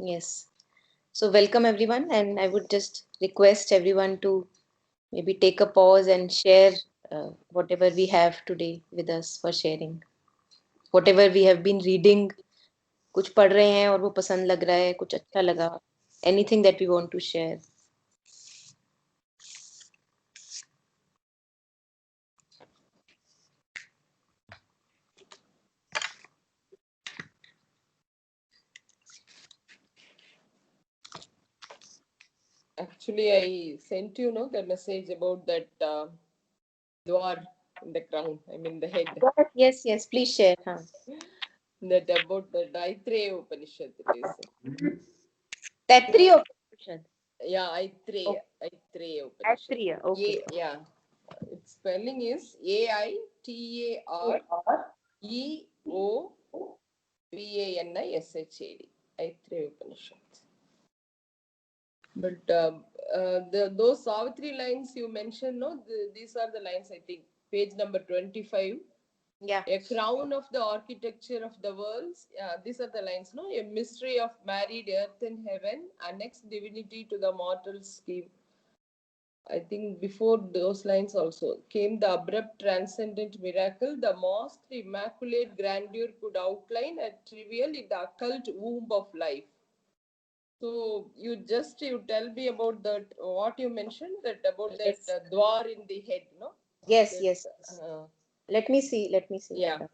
Yes. So welcome everyone, and I would just request everyone to maybe take a pause and share whatever we have today with us for sharing. Whatever we have been reading, कुछ पढ़ रहे हैं और वो पसंद लग रहा है, कुछ अच्छा लगा. Anything that we want to share. Actually, I sent the message about that dwar in the crown. I mean the head. Yes, yes. Please share. Huh? That about the Aitreya Upanishad it is. Taittiriya Upanishad. Yeah, Oh, Aitreya Upanishad. Taittiriya. Okay. Yeah. Its spelling is Aitreopanishad. Aitreya Upanishad. But those Savitri lines you mentioned, no, these are the lines, I think, page number 25. Yeah. A crown of the architecture of the worlds. Yeah, these are the lines, no? A mystery of married earth and heaven, annexed divinity to the mortal scheme. I think before those lines also came the abrupt transcendent miracle. The most immaculate grandeur could outline a trivial in the occult womb of life. So you tell me about that what you mentioned that about that Yes. dwar in the head, no? Yes, That yes, yes. Let me see. Let me see yeah. that.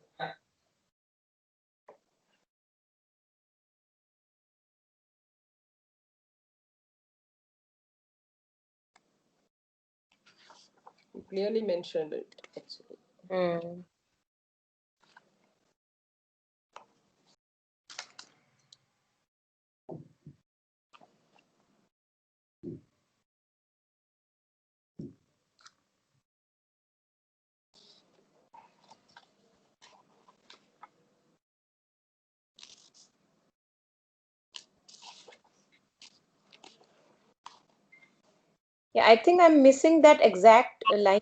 You clearly mentioned it actually. Hmm. Yeah, I think I'm missing that exact line.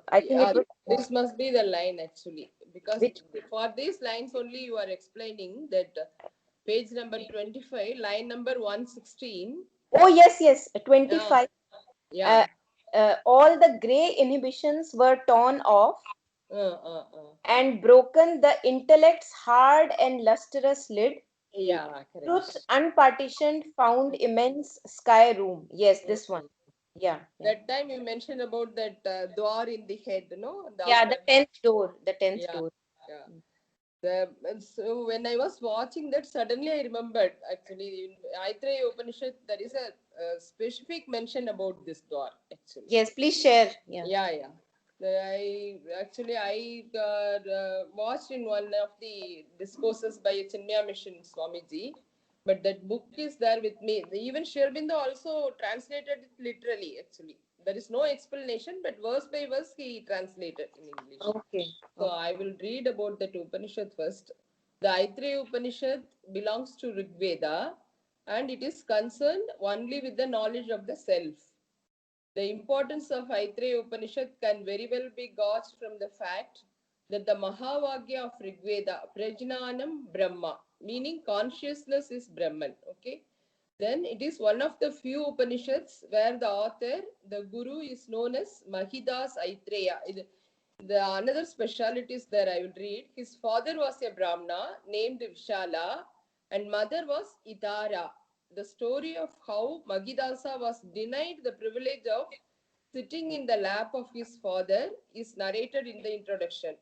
I think it Yeah, was this must be the line actually because which. for these lines only you are explaining that page number 25, line number 116. Oh, yes, yes, Yeah, 25. yeah. Uh, all the gray inhibitions were torn off Uh, uh, uh. and broken the intellect's hard and lustrous lid. Yeah, Truth correct. unpartitioned found immense sky room. Yes, Mm. this one. Yeah, yeah. That time you mentioned about that dwar in the head, no? The Yeah, the upper. 10th door. The 10th Yeah, door. yeah. So when I was watching that, suddenly I remembered actually in Aitreya Upanishad there is a specific mention about this dwar actually. Yes, please share. Yeah. Yeah, yeah. I watched in one of the discourses by Chinmaya Mission Swamiji, but that book is there with me. Even Sherbindo also translated it literally. Actually, there is no explanation, but verse by verse he translated in English. Okay. So Okay. I will read about that Upanishad first. The Aitreya Upanishad belongs to Rig Veda, and it is concerned only with the knowledge of the self. The importance of Aitreya Upanishad can very well be gauged from the fact that the Mahavagya of Rigveda, Prajnanam Brahma, meaning consciousness is Brahman. Okay. Then it is one of the few Upanishads where the author, the Guru, is known as Mahidas Aitreya. The another speciality is there I will read. His father was a Brahmana named Vishala and mother was Itara. The story of how Magidasa was denied the privilege of sitting in the lap of his father is narrated in the introduction.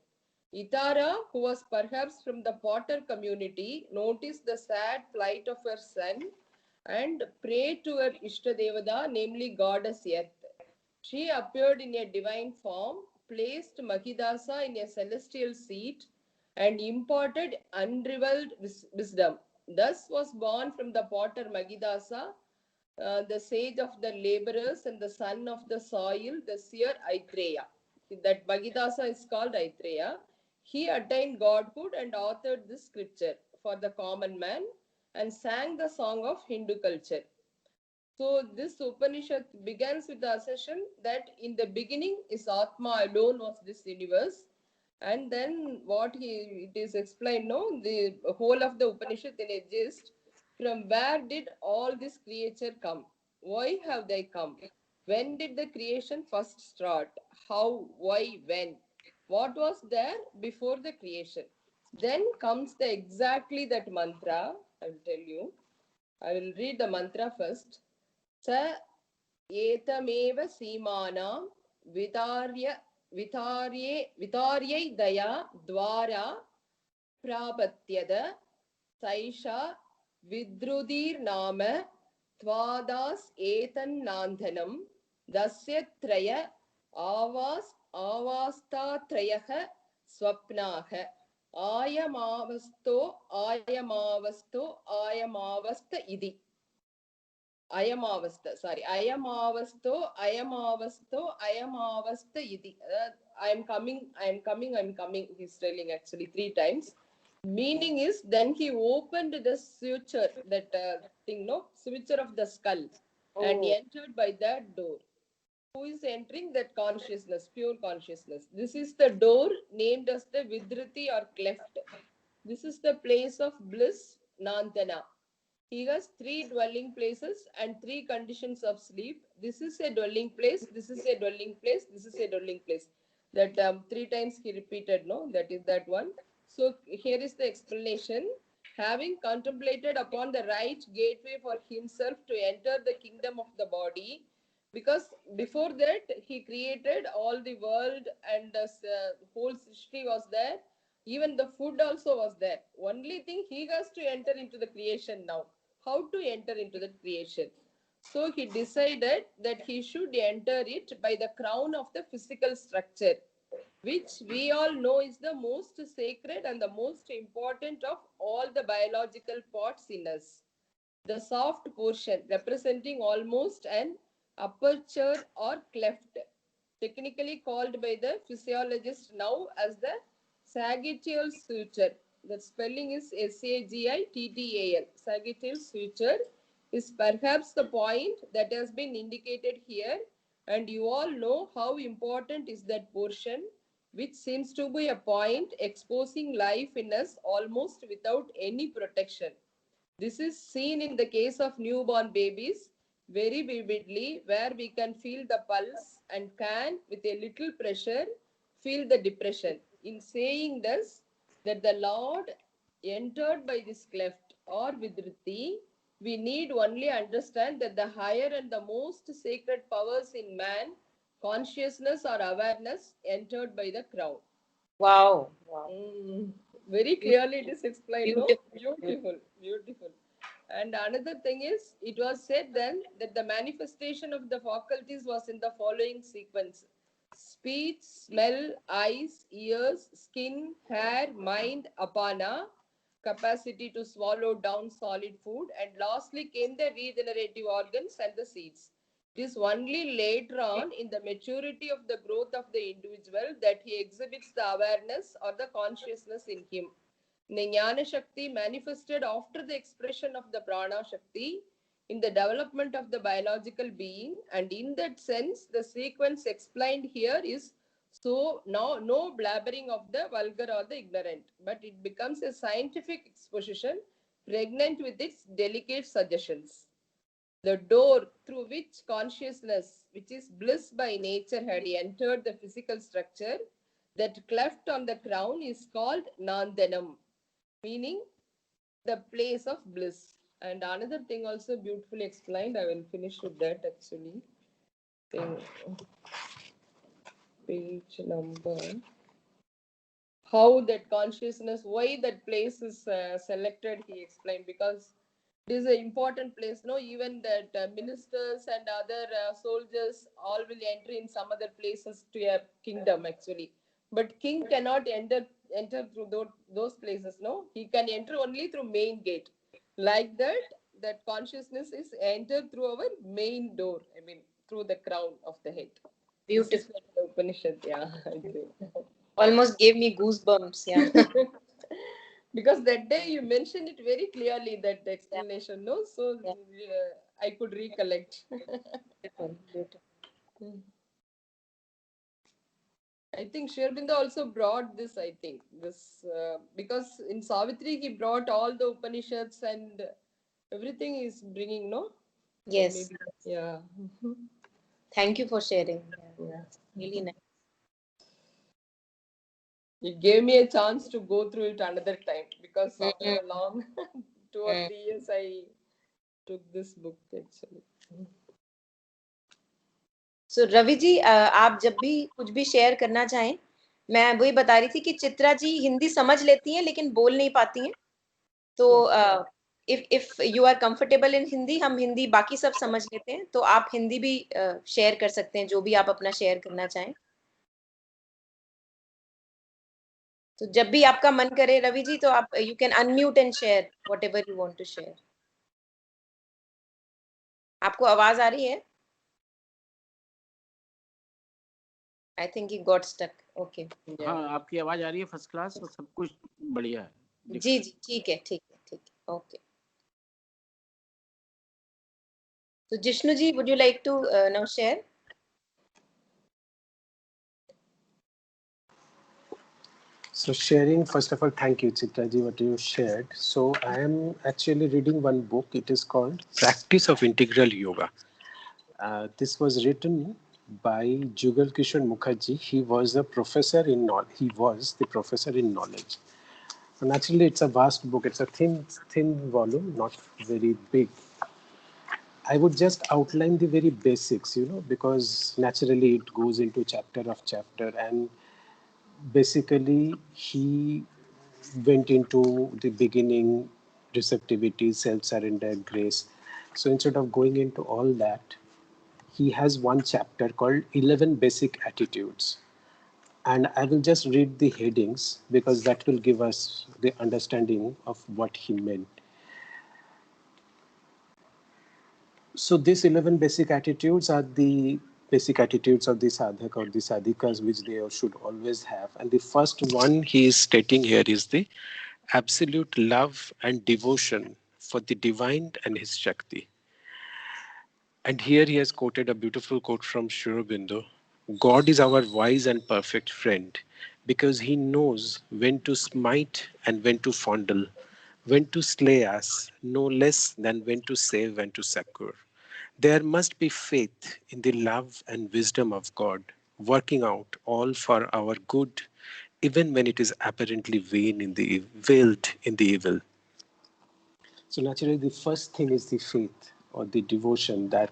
Itara, who was perhaps from the potter community, noticed the sad plight of her son and prayed to her Ishtadevada, namely goddess Earth. She appeared in a divine form, placed Mahidasa in a celestial seat, and imparted unrivaled wisdom. Thus was born from the potter Magidasa, the sage of the laborers and the son of the soil, the seer Aitreya. That Magidasa is called Aitreya. He attained godhood and authored this scripture for the common man and sang the song of Hindu culture. So this Upanishad begins with the assertion that in the beginning is Atma alone was this universe. And then it is explained, no, the whole of the Upanishad in a gist. From where did all this creature come? Why have they come? When did the creation first start? How, why, when? What was there before the creation? Then comes the exactly that mantra. I will tell you. I will read the mantra first. Sa एतमेव सीमानां वितार्य वितार्यै दया द्वारा प्रापत्यद सैषा विद्रुधिर्नाम त्वादास एतन्नान्धनं दस्य त्रय आवास्तात्रयः स्वप्नाः आयमावस्तो आयमावस्तो आयमावस्त इति ayamavasto iti. I am coming, he's telling actually 3 times. Meaning is, then he opened the suture, that thing, no, suture of the skull, and he entered by that door. Who is entering? That consciousness, pure consciousness. This is the door named as the vidriti or cleft. This is the place of bliss, nandana. He has 3 dwelling places and 3 conditions of sleep. This is a dwelling place, this is a dwelling place, this is a dwelling place. That 3 times he repeated, no? That is that one. So here is the explanation. Having contemplated upon the right gateway for himself to enter the kingdom of the body, because before that he created all the world and the whole Srishti was there. Even the food also was there. Only thing, he has to enter into the creation now. How to enter into the creation? So he decided that he should enter it by the crown of the physical structure, which we all know is the most sacred and the most important of all the biological parts in us. The soft portion representing almost an aperture or cleft, technically called by the physiologist now as the sagittal suture. The spelling is Sagittal. Sagittal suture is perhaps the point that has been indicated here, and you all know how important is that portion, which seems to be a point exposing life in us almost without any protection. This is seen in the case of newborn babies very vividly, where we can feel the pulse and can, with a little pressure, feel the depression. In saying this, that the Lord entered by this cleft or vidriti, we need only understand that the higher and the most sacred powers in man, consciousness or awareness, entered by the crown. Wow. Very clearly it is explained. Beautiful. Beautiful. And another thing is, it was said then that the manifestation of the faculties was in the following sequence: speech, smell, eyes, ears, skin, hair, mind, apana, capacity to swallow down solid food, and lastly came the regenerative organs and the seeds. It is only later on in the maturity of the growth of the individual that he exhibits the awareness or the consciousness in him. Jnana Shakti manifested after the expression of the Prana Shakti in the development of the biological being, and in that sense, the sequence explained here is so now no blabbering of the vulgar or the ignorant, but it becomes a scientific exposition pregnant with its delicate suggestions. The door through which consciousness, which is bliss by nature, had entered the physical structure, that cleft on the crown, is called Nandanam, meaning the place of bliss. And another thing also beautifully explained, I will finish with that actually. Page number. How that consciousness, why that place is selected, he explained, because it is an important place. No, even that ministers and other soldiers all will enter in some other places to a kingdom actually, but king cannot enter through those places. No, he can enter only through main gate. Like that, that consciousness is entered through our main door. I mean, through the crown of the head. Beautiful. This is the Upanishad. Yeah, I think. Almost gave me goosebumps. Yeah. Because that day you mentioned it very clearly, that explanation, no? So Yeah. I could recollect. Beautiful. I think Sri Aurobindo also brought this, I think, this because in Savitri he brought all the Upanishads and everything is bringing, no? So Yes. maybe, yeah. Thank you for sharing. Yeah, Yeah. it's really nice. It gave me a chance to go through it another time because after Mm, a long 2 or 3 years, I took this book actually. सो रवि जी, आप जब भी कुछ भी share करना चाहें, मैं वही बता रही थी कि चित्रा जी हिंदी समझ लेती हैं लेकिन बोल नहीं पाती हैं। तो Yeah. If you are comfortable in Hindi, हम हिंदी बाकी सब समझ लेते हैं, तो आप हिंदी भी शेयर कर सकते हैं जो भी आप अपना शेयर करना चाहें। तो जब भी आपका मन करे रवि जी, तो आप you can unmute and share whatever you want to share. आपको आवाज आ रही है? I think he got stuck. Okay. Yeah. हाँ, आपकी आवाज आ रही है फर्स्ट क्लास और सब कुछ बढ़िया है, दिख जी रहा जी, ठीक है, ठीक है, ठीक है, ओके। तो Jishnu ji, would you like to now share? So sharing, first of all, thank you, Chitraji, what you shared. So I am actually reading one book. It is called Practice of Integral Yoga. This was written by Jugal Kishore Mukherjee. He was a professor in he was the professor in knowledge. And actually, it's a vast book. It's a thin volume, not very big. I would just outline the very basics, because naturally it goes into chapter of chapter, and basically he went into the beginning, receptivity, self-surrender, grace. So instead of going into all that, he has one chapter called 11 Basic Attitudes. And I will just read the headings because that will give us the understanding of what he meant. So these 11 basic attitudes are the basic attitudes of the sadhak or the sadhikas, which they should always have. And the first one he is stating here is the absolute love and devotion for the divine and his Shakti. And here he has quoted a beautiful quote from Sri Aurobindo. God is our wise and perfect friend because he knows when to smite and when to fondle, when to slay us, no less than when to save and to succor. There must be faith in the love and wisdom of God, working out all for our good, even when it is apparently veiled in the evil. So naturally, the first thing is the faith or the devotion that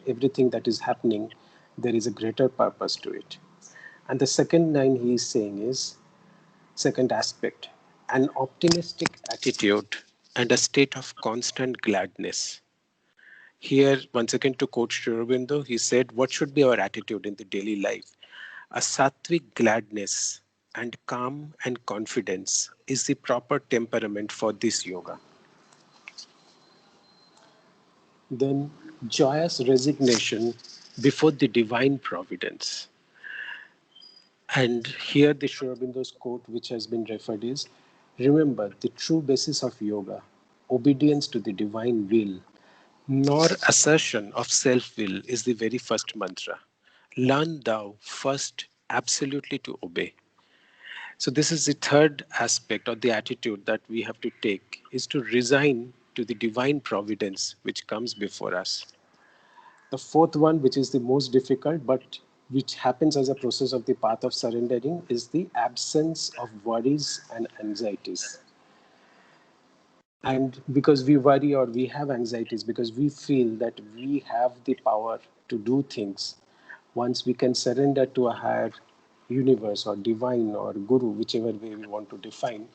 everything that is happening, there is a greater purpose to it. And the second line he is saying is, second aspect, an optimistic attitude and a state of constant gladness. Here, once again, to quote Sri Aurobindo, he said, what should be our attitude in the daily life? A sattvic gladness and calm and confidence is the proper temperament for this yoga. Then joyous resignation before the divine providence. And here the Sri Aurobindo's quote, which has been referred, is, remember the true basis of yoga, obedience to the divine will, nor assertion of self-will is the very first mantra. Learn thou first absolutely to obey. So this is the third aspect or the attitude that we have to take, is to resign to the divine providence which comes before us. The fourth one, which is the most difficult, but which happens as a process of the path of surrendering, is the absence of worries and anxieties. And because we worry or we have anxieties, because we feel that we have the power to do things, once we can surrender to a higher universe or divine or guru, whichever way we want to define,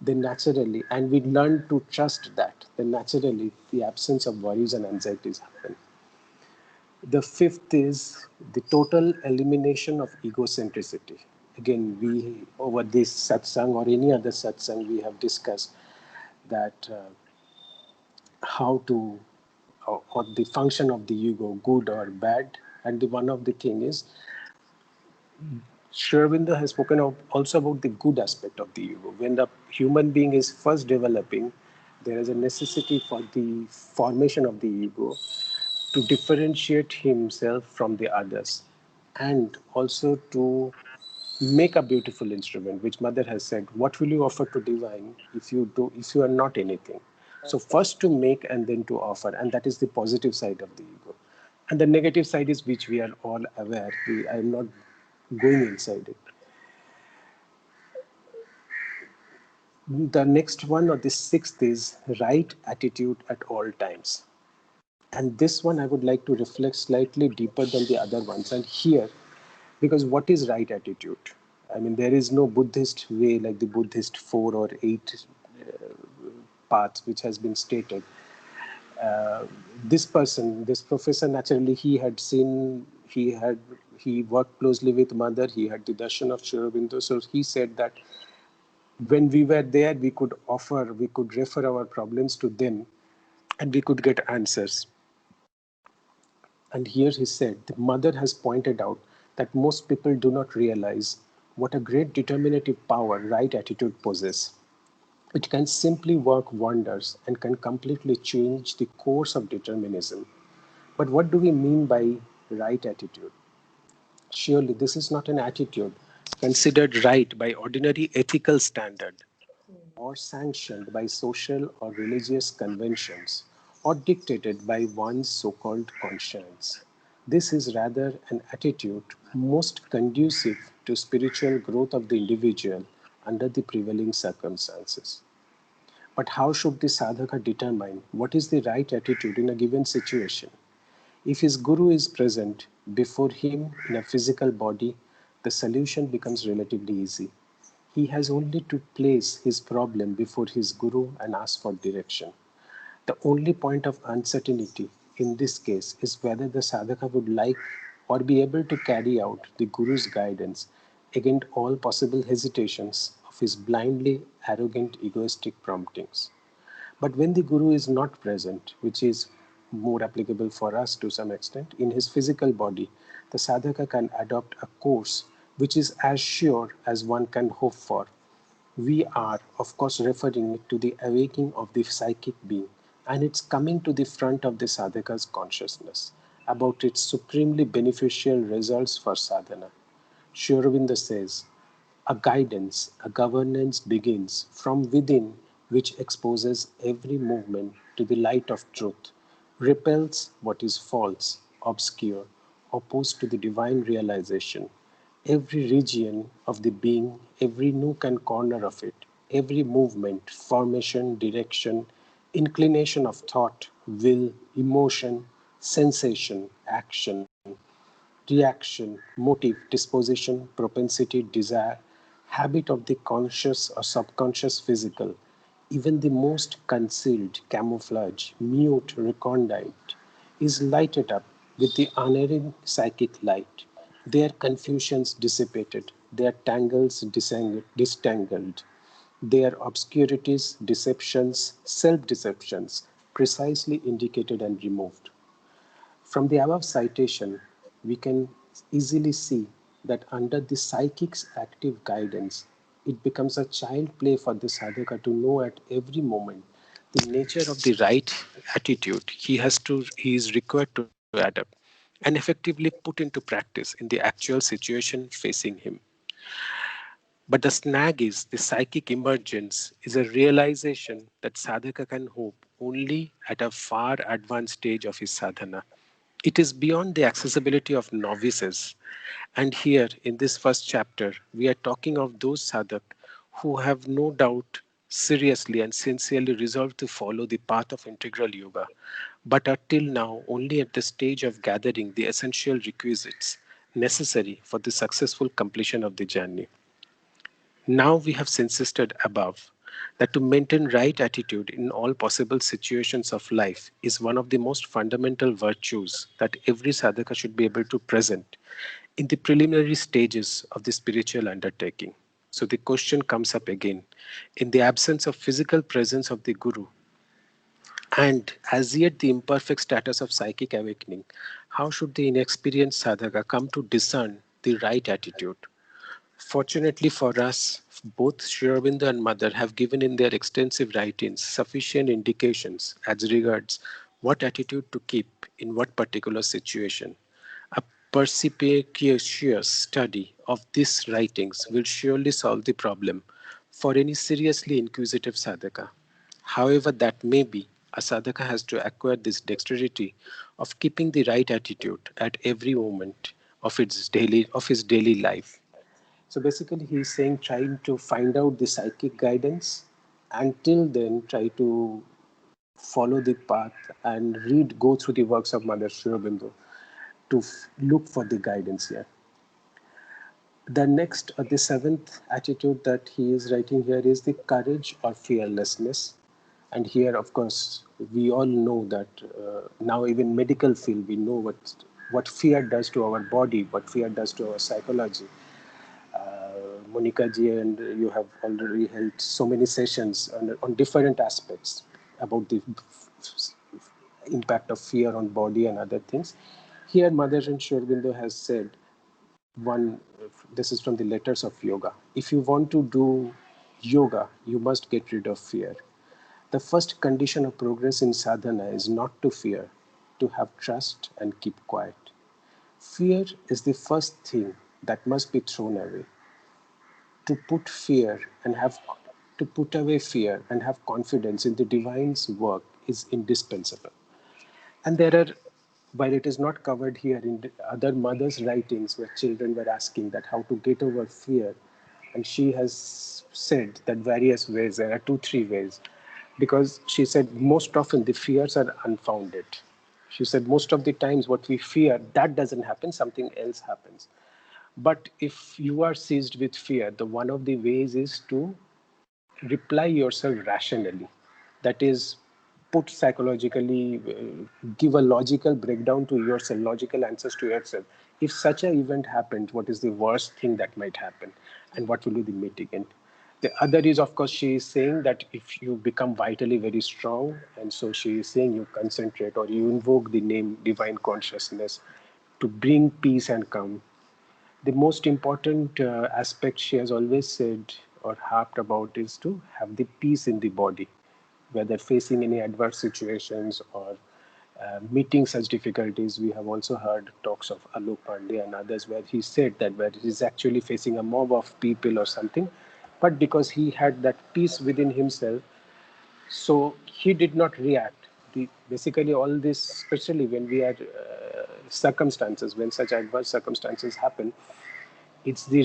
then naturally, and we learn to trust that, then naturally the absence of worries and anxieties happen. The fifth is the total elimination of egocentricity. Again, we, over this satsang or any other satsang, we have discussed that how to, or the function of the ego, good or bad. And the one of the thing is, Sri Aurobindo has spoken also about the good aspect of the ego. When the human being is first developing, there is a necessity for the formation of the ego to differentiate himself from the others, and also to make a beautiful instrument, which mother has said, what will you offer to divine if you are not anything? So first to make and then to offer, and that is the positive side of the ego. And the negative side is which we are all aware. I am not going inside it. The next one, or the sixth, is right attitude at all times. And this one I would like to reflect slightly deeper than the other ones. And here, because what is right attitude? I mean, there is no Buddhist way like the Buddhist 4 or 8 paths which has been stated. This person, this professor, naturally he had seen, he worked closely with mother, he had the darshan of Sri Aurobindo, so he said that when we were there, we could refer our problems to them and we could get answers. And here he said, the mother has pointed out that most people do not realize what a great determinative power right attitude possesses. It can simply work wonders and can completely change the course of determinism. But what do we mean by right attitude? Surely this is not an attitude considered right by ordinary ethical standard, or sanctioned by social or religious conventions, or dictated by one's so called conscience. This is rather an attitude most conducive to spiritual growth of the individual under the prevailing circumstances. But how should the sadhaka determine what is the right attitude in a given situation? If his guru is present before him in a physical body, the solution becomes relatively easy. He has only to place his problem before his guru and ask for direction. The only point of uncertainty in this case is whether the sadhaka would like or be able to carry out the guru's guidance against all possible hesitations of his blindly arrogant egoistic promptings. But when the guru is not present, which is more applicable for us to some extent, in his physical body, the sadhaka can adopt a course which is as sure as one can hope for. We are, of course, referring to the awakening of the psychic being and its coming to the front of the sadhaka's consciousness about its supremely beneficial results for sadhana. Sri Aurobindo says, a guidance, a governance begins from within, which exposes every movement to the light of truth, repels what is false, obscure, opposed to the divine realization. Every region of the being, every nook and corner of it, every movement, formation, direction, inclination of thought, will, emotion, sensation, action, reaction, motive, disposition, propensity, desire, habit of the conscious or subconscious physical, even the most concealed, camouflage, mute, recondite, is lighted up with the unerring psychic light. Their confusions dissipated, their tangles distangled, their obscurities, deceptions, self deceptions precisely indicated and removed. From the above citation, we can easily see that under the psychic's active guidance, it becomes a child play for the sadhaka to know at every moment the nature of the right attitude he is required to adapt and effectively put into practice in the actual situation facing him. But the snag is the psychic emergence is a realization that sadhaka can hope only at a far advanced stage of his sadhana. It is beyond the accessibility of novices. And here in this first chapter, we are talking of those sadhak who have no doubt seriously and sincerely resolved to follow the path of integral yoga, but are till now only at the stage of gathering the essential requisites necessary for the successful completion of the journey. Now we have insisted above that to maintain right attitude in all possible situations of life is one of the most fundamental virtues that every sadhaka should be able to present in the preliminary stages of the spiritual undertaking. So the question comes up again, in the absence of physical presence of the guru and as yet the imperfect status of psychic awakening, how should the inexperienced sadhaka come to discern the right attitude? Fortunately for us, both Sri Aurobindo and Mother have given in their extensive writings sufficient indications as regards what attitude to keep in what particular situation. A perspicacious study of these writings will surely solve the problem for any seriously inquisitive sadhaka. However that may be, a sadhaka has to acquire this dexterity of keeping the right attitude at every moment of his daily life. So basically, he's saying trying to find out the psychic guidance. Until then, try to follow the path and go through the works of Mother Sri Aurobindo to look for the guidance here. The next, the seventh attitude that he is writing here is the courage or fearlessness. And here, of course, we all know that now even medical field, we know what fear does to our body, what fear does to our psychology. Monica ji and you have already held so many sessions on different aspects about the impact of fear on body and other things. Here, Mother Sri Aurobindo has said, one, this is from the Letters of Yoga. If you want to do yoga, you must get rid of fear. The first condition of progress in sadhana is not to fear, to have trust and keep quiet. Fear is the first thing that must be thrown away. To put fear and have to put away fear and have confidence in the divine's work is indispensable. And there are, while it is not covered here in other mothers' writings where children were asking that how to get over fear, and she has said that various ways, there are 2, 3 ways, because she said most often the fears are unfounded. She said most of the times what we fear, that doesn't happen, something else happens. But if you are seized with fear, the one of the ways is to reply yourself rationally. That is, put psychologically, give a logical breakdown to yourself, logical answers to yourself. If such an event happened, what is the worst thing that might happen? And what will be the mitigant? The other is, of course, she is saying that if you become vitally very strong, and so she is saying you concentrate or you invoke the name divine consciousness to bring peace and calm. The most important aspect she has always said or harped about is to have the peace in the body, whether facing any adverse situations or meeting such difficulties. We have also heard talks of Alok Pandey and others where he said that where he is actually facing a mob of people or something, but because he had that peace within himself, so he did not react. Basically, all this, especially when we are circumstances, when such adverse circumstances happen, it's the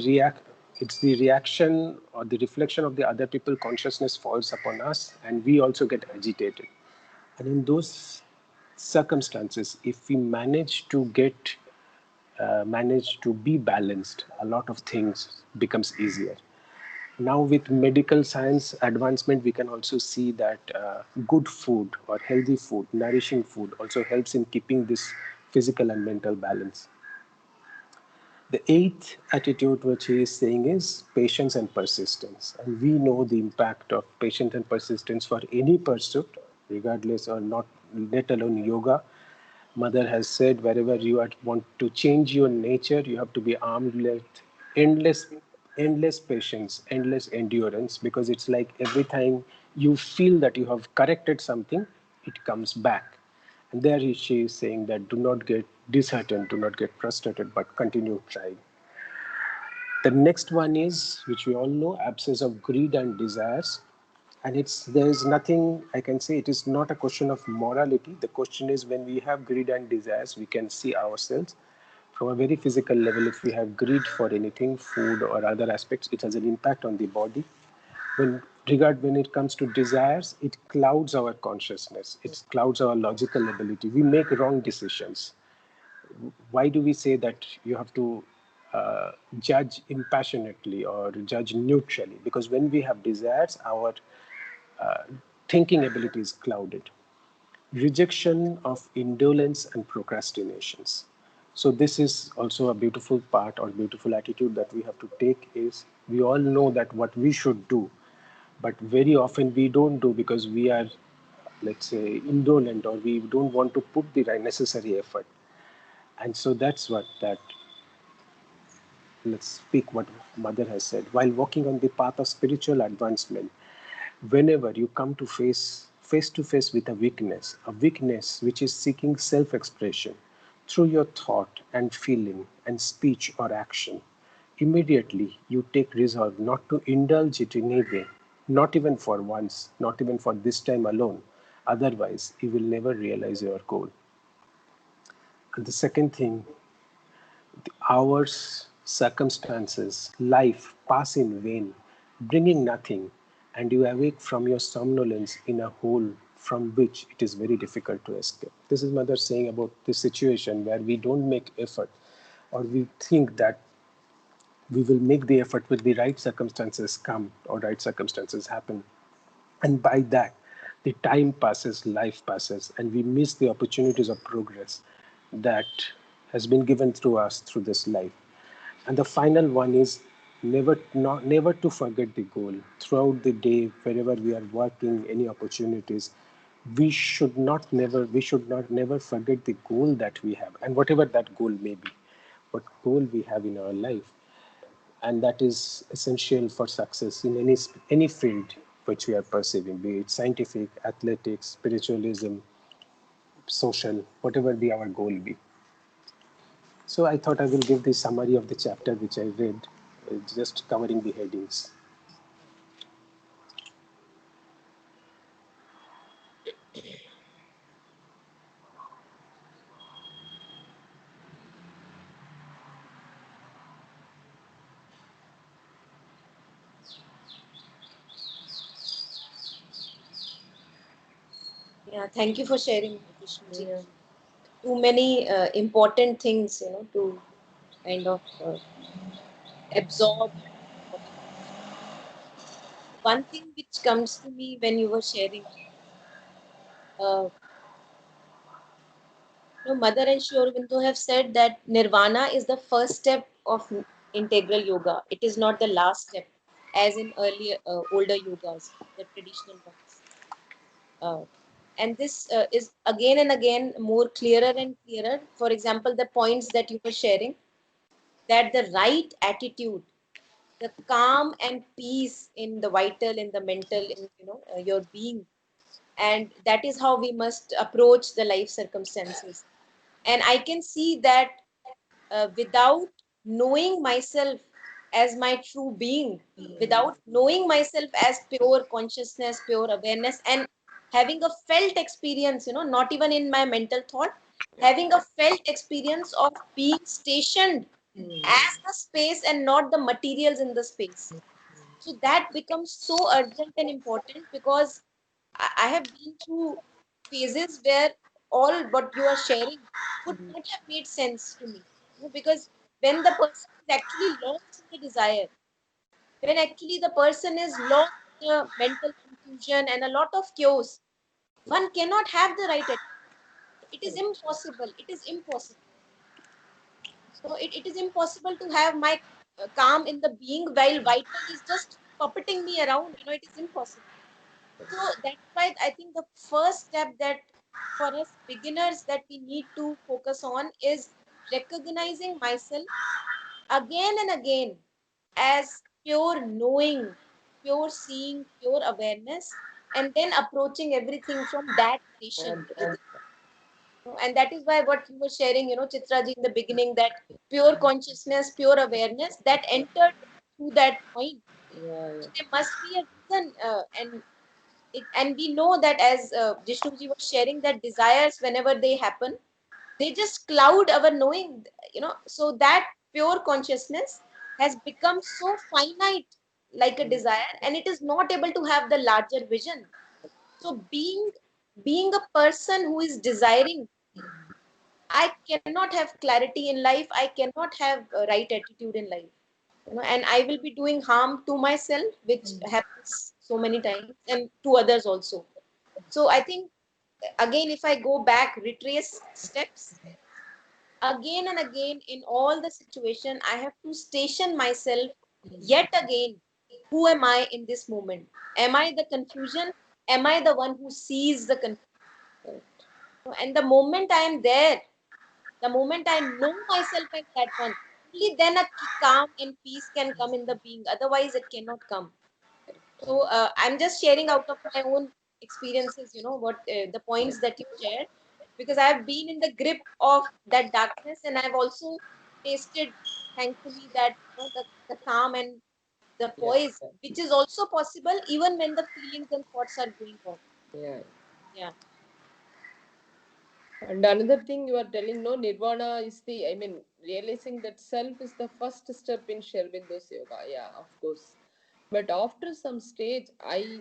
reaction or the reflection of the other people consciousness falls upon us, and we also get agitated. And in those circumstances, if we manage to be balanced, a lot of things becomes easier. Now with medical science advancement, we can also see that good food or healthy food, nourishing food also helps in keeping this physical and mental balance. The eighth attitude which he is saying is patience and persistence. And we know the impact of patience and persistence for any pursuit, regardless or not, let alone yoga. Mother has said wherever want to change your nature, you have to be armed with endless, endless patience, endless endurance, because it's like every time you feel that you have corrected something, it comes back. And there she is saying that do not get disheartened, do not get frustrated, but continue trying. The next one is, which we all know, absence of greed and desires. And there is nothing I can say. It is not a question of morality. The question is when we have greed and desires, we can see ourselves from a very physical level. If we have greed for anything, food or other aspects, it has an impact on the body. When it comes to desires, it clouds our consciousness. It clouds our logical ability. We make wrong decisions. Why do we say that you have to judge impassionately or judge neutrally? Because when we have desires, our thinking ability is clouded. Rejection of indolence and procrastinations. So this is also a beautiful part or beautiful attitude that we have to take is we all know that what we should do, but very often we don't do because we are, let's say, indolent or we don't want to put the necessary effort. And so that's what that, let's speak what Mother has said. While walking on the path of spiritual advancement, whenever you come to face to face with a weakness which is seeking self-expression through your thought and feeling and speech or action, immediately you take resolve not to indulge it in any way, not even for once, not even for this time alone. Otherwise, you will never realize your goal. And the second thing, the hours, circumstances, life pass in vain, bringing nothing, and you awake from your somnolence in a hole from which it is very difficult to escape. This is Mother saying about this situation where we don't make effort, or we think that we will make the effort with the right circumstances come or right circumstances happen. And by that, the time passes, life passes, and we miss the opportunities of progress that has been given through us through this life. And the final one is never to forget the goal. Throughout the day, wherever we are working, any opportunities, we should not never forget the goal that we have, and whatever that goal may be, what goal we have in our life, and that is essential for success in any field which we are perceiving, be it scientific, athletics, spiritualism, social, whatever be our goal be. So I thought I will give the summary of the chapter which I read, just covering the headings. Yeah, thank you for sharing, Vishnuji. Too many important things, to kind of absorb. One thing which comes to me when you were sharing, Mother and Sri Aurobindo have said that nirvana is the first step of integral yoga. It is not the last step, as in earlier, older yogas, the traditional ones. And this is again and again more clearer and clearer. For example, the points that you were sharing, that the right attitude, the calm and peace in the vital, in the mental, in your being, and that is how we must approach the life circumstances. And I can see that without knowing myself as my true being, without knowing myself as pure consciousness, pure awareness, and having a felt experience, not even in my mental thought, having a felt experience of being stationed as the space and not the materials in the space. So that becomes so urgent and important, because I have been through phases where all what you are sharing would not have made sense to me. Because when the person is actually lost in the desire, when actually the person is lost in the mental confusion and a lot of chaos, one cannot have the right attitude. It is impossible. It is impossible. So it is impossible to have my calm in the being while vital is just puppeting me around. It is impossible. So that's why I think the first step that for us beginners that we need to focus on is recognizing myself again and again as pure knowing, pure seeing, pure awareness, and then approaching everything from that station within. And that is why what you were sharing, Chitraji, in the beginning, that pure consciousness, pure awareness that entered through that point. So there must be a reason, and we know that, as Jishnuji was sharing, that desires, whenever they happen, they just cloud our knowing, so that pure consciousness has become so finite, like a desire, and it is not able to have the larger vision. So being a person who is desiring, I cannot have clarity in life, I cannot have a right attitude in life, and I will be doing harm to myself, which happens so many times, and to others also. So I think, again, if I go back, retrace steps, again and again in all the situation, I have to station myself yet again. Who am I in this moment? Am I the confusion? Am I the one who sees the confusion? And the moment I am there, the moment I know myself as that one, only then a calm and peace can come in the being. Otherwise, it cannot come. So I'm just sharing out of my own experiences, what the points that you shared, because I've been in the grip of that darkness, and I've also tasted, thankfully, that the calm and the poise, which is also possible even when the feelings and thoughts are going on. Yeah. Yeah. And another thing you are telling, no, nirvana is the, I mean, realizing that self is the first step in Sri Aurobindo's yoga. Yeah, of course. But after some stage, I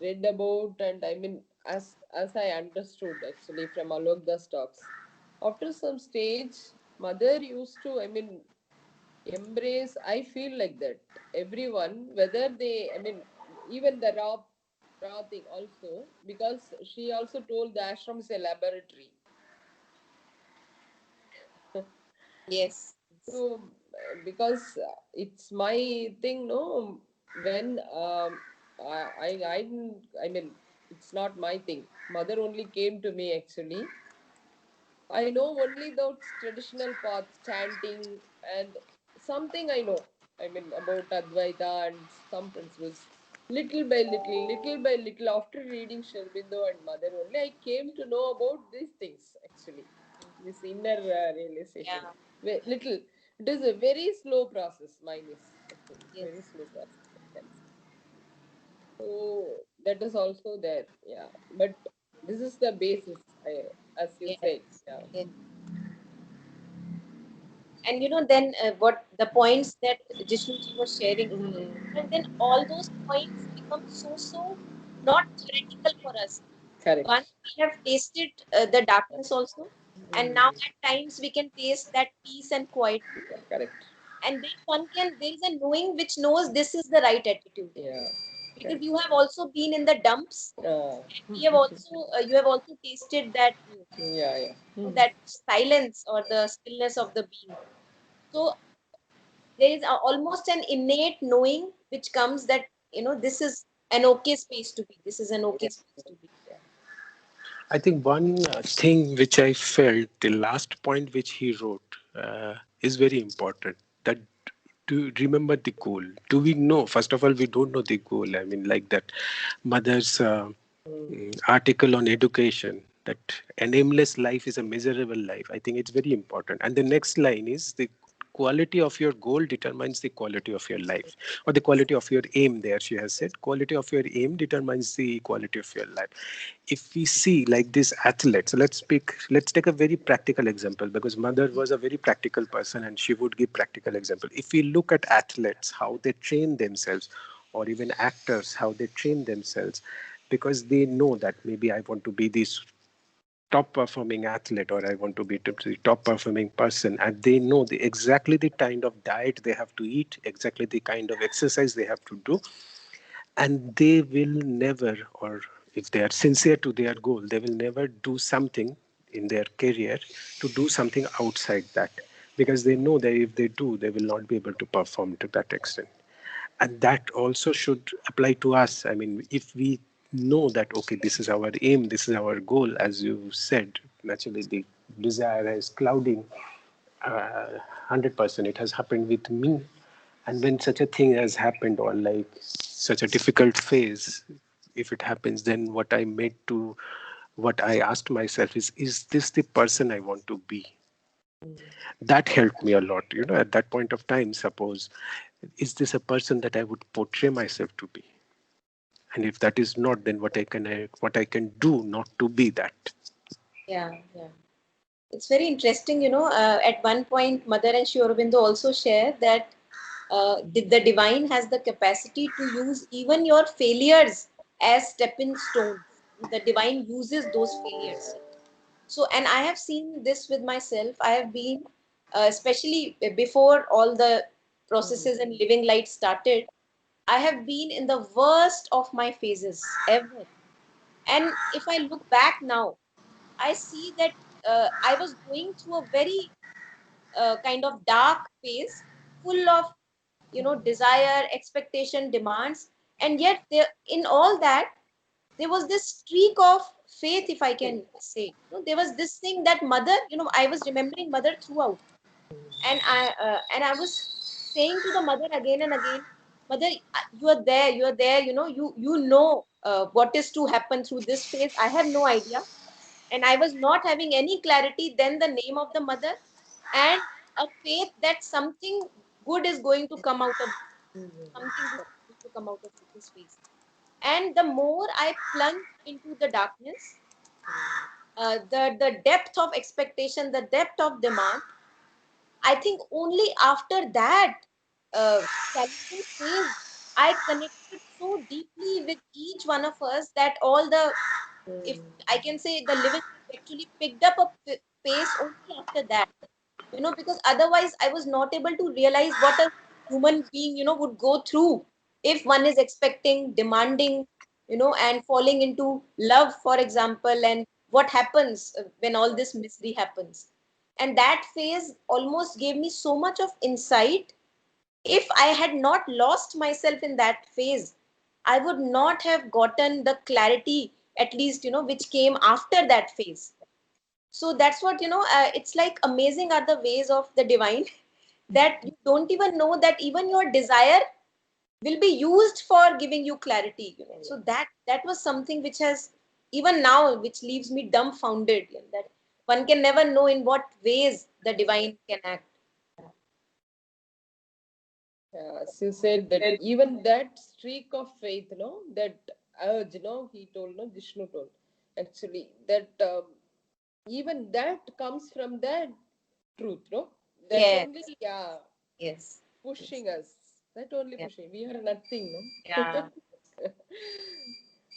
read about, and I mean, as I understood actually from Alok Das talks, after some stage, mother used to, I mean, embrace. I feel like that everyone, whether they, I mean, even the raw thing also, because she also told the ashram is a laboratory. Yes. So, because it's my thing, no. When I mean, it's not my thing. Mother only came to me actually. I know only those traditional paths, chanting and something I know. I mean about Advaita and some principles. Little by little, after reading Sri Aurobindo and Mother only, I came to know about these things actually. This inner realization. Yeah. Little. It is a very slow process. Mine is actually Yes. very slow process. I can say. So that is also there. Yeah. But this is the basis, as you Yes. said. Yeah. Yes. And then what the points that Jishnuji was sharing, and then all those points become so not theoretical for us. Once Correct. we have tasted the darkness also, and now Mm, at times we can taste that peace and quiet too. yeah, correct. And then there is a knowing which knows this is the right attitude. Yeah, Because correct. you have also been in the dumps, Uh, we have also you have also tasted that yeah, yeah. that silence or the stillness of the being. So there is almost an innate knowing which comes that this is an okay space to be. This is an okay Yeah, space to be. yeah. I think one thing which I felt, the last point which he wrote, is very important. That to remember the goal. Do we know? First of all, we don't know the goal. I mean, like that mother's article on education, that an aimless life is a miserable life. I think it's very important. And the next line is the quality of your goal determines the quality of your life, or the quality of your aim. There she has said quality of your aim determines the quality of your life. If we see like this athlete, so let's take a very practical example, because mother was a very practical person and she would give practical example. If we look at athletes, how they train themselves, or even actors, how they train themselves, because they know that maybe I want to be this top performing athlete, or I want to be the top performing person, and they know exactly the kind of diet they have to eat, exactly the kind of exercise they have to do, and they will never, or if they are sincere to their goal, they will never do something in their career to do something outside that, because they know that if they do, they will not be able to perform to that extent. And that also should apply to us. I mean, if we know that okay, this is our aim, this is our goal, as you said, naturally the desire is clouding 100%. It has happened with me. And when such a thing has happened, or like such a difficult phase, if it happens, then what I asked myself is this the person I want to be? That helped me a lot. At that point of time, suppose, is this a person that I would portray myself to be? And if that is not, then what I can do not to be that. Yeah, yeah. It's very interesting, at one point, Mother and Sri Aurobindo also share that the divine has the capacity to use even your failures as stepping stones. The divine uses those failures. So, and I have seen this with myself. I have been, especially before all the processes and living light started, I have been in the worst of my phases ever. And if I look back now, I see that I was going through a very kind of dark phase, full of desire, expectation, demands, and yet there, in all that, there was this streak of faith, if I can say. There was this thing that mother, I was remembering mother throughout, and I was saying to the mother again and again, mother, you are there, what is to happen through this phase. I have no idea, and I was not having any clarity. Then the name of the mother and a faith that something good is going to come out of. Something needs to come out of this phase. And the more I plunge into the darkness, the depth of expectation, the depth of demand, I think only after that challenging phase, I connected so deeply with each one of us that all the, if I can say, the living actually picked up a pace only after that. Because otherwise I was not able to realize what a human being, would go through if one is expecting, demanding, and falling into love, for example, and what happens when all this misery happens. And that phase almost gave me so much of insight. If I had not lost myself in that phase, I would not have gotten the clarity, at least, which came after that phase. So that's what, it's like amazing are the ways of the divine that you don't even know that even your desire will be used for giving you clarity. So that was something which has, even now, which leaves me dumbfounded, that one can never know in what ways the divine can act. As you said that even that streak of faith, that urge, he told, Vishnu told, actually, that even that comes from that truth, that Yes, only, yeah, yes, yes, pushing us, that only yeah, pushing. We are nothing, yeah,